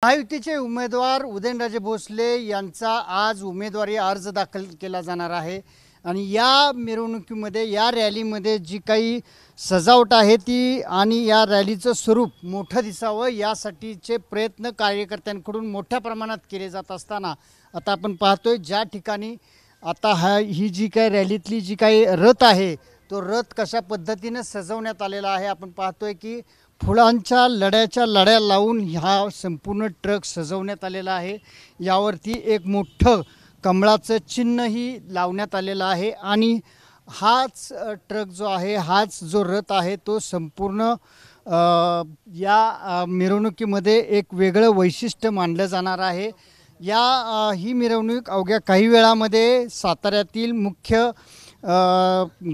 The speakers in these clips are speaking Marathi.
महायुतीचे उमेदवार उदयनराजे भोसले यांचा आज उमेदवारी अर्ज दाखल केला जाणार आहे आणि या मिरवणुकीमध्ये या रॅलीमध्ये जी काही सजावट आहे ती आणि या रॅलीचं स्वरूप मोठं दिसावं यासाठीचे प्रयत्न कार्यकर्त्यांकडून मोठ्या प्रमाणात केले जात असताना आता आपण पाहतोय ज्या ठिकाणी आता ही जी काही रॅलीतली जी काही रथ आहे तो रथ कशा पद्धतीने सजवण्यात आलेला आहे। आपण पाहतोय की फुलांच्या लड्या लावून हा संपूर्ण ट्रक सजवण्यात आलेला आहे। यावरती एक मोठं कमळाचं चिन्हही लावण्यात आलेलं आहे आणि हाच ट्रक जो आहे हाच जो रथ आहे तो संपूर्ण या मिरवणुकीमध्ये एक वेगळं वैशिष्ट्य मानलं जाणार आहे। ही मिरवणूक अवघ्या काही वेळामध्ये साताऱ्यातील मुख्य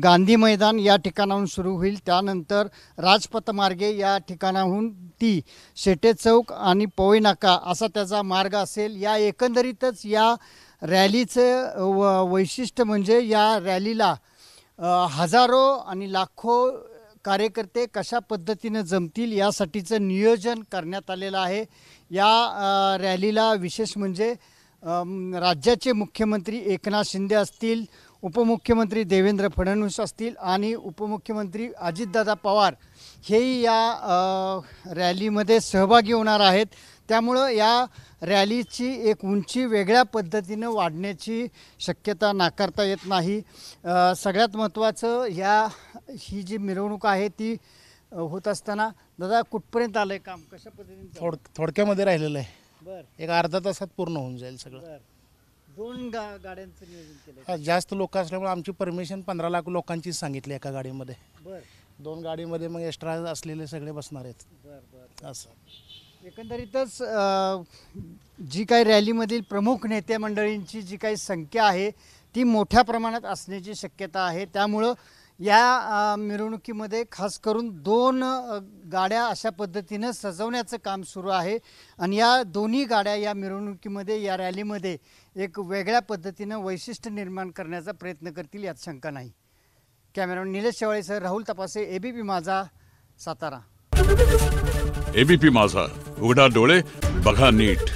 गांधी मैदान या ठिकाणाहून सुरू होईल। त्यानंतर राजपथ मार्गे या ठिकाणाहून ती शेटे चौक आणि पवई नाका असा त्याचा मार्ग असेल। या एकंदरीतच या रॅलीचं वैशिष्ट्य म्हणजे या रॅलीला हजारो आणि लाखो कार्यकर्ते कशा पद्धतीने जमतील यासाठीचं नियोजन करण्यात आलेलं आहे। या रॅलीला विशेष म्हणजे राज्याचे मुख्यमंत्री एकनाथ शिंदे असतील, उपमुख्यमंत्री देवेंद्र फडणवीस असतील आणि उपमुख्यमंत्री अजितदादा पवार हेही या रॅलीमध्ये सहभागी होणार आहेत। त्यामुळं या रॅलीची एक उंची वेगळ्या पद्धतीनं वाढण्याची शक्यता नाकारता येत नाही। सगळ्यात महत्त्वाचं ही जी मिरवणूक आहे ती होत असताना दादा कुठपर्यंत आलंय काम, कशा पद्धतीने थोडक्यामध्ये राहिलेलं आहे। बरं, एक अर्धा तासात पूर्ण होऊन जाईल सगळं। दोन गाड्यांचं नियोजन केलं। जास्त लोक असल्यामुळे आमची परमिशन 15 लाख लोकांची सांगितली एका गाडीमध्ये। बरं, 2 गाडीमध्ये मग एक्स्ट्रा असलेले सगळे बसणार आहेत। बरं, असं एकंदरीतच जी काही रॅलीमधील प्रमुख नेते मंडळींची जी काही संख्या आहे ती मोठ्या प्रमाणात असण्याची शक्यता आहे। त्यामुळं या मिरवणुकीमध्ये खास करून 2 गाड्या अशा पद्धतीनं सजवण्याचं काम सुरू आहे आणि या दोन्ही गाड्या या मिरवणुकीमध्ये या रॅलीमध्ये एक वेगळ्या पद्धतीनं वैशिष्ट्य निर्माण करण्याचा प्रयत्न करतील यात शंका नाही। कॅमेरामॅन निलेश शेवाळेसह राहुल तपासे, एबीपी माझा, सातारा। एबीपी माझा, उघडा डोळे बघा नीट।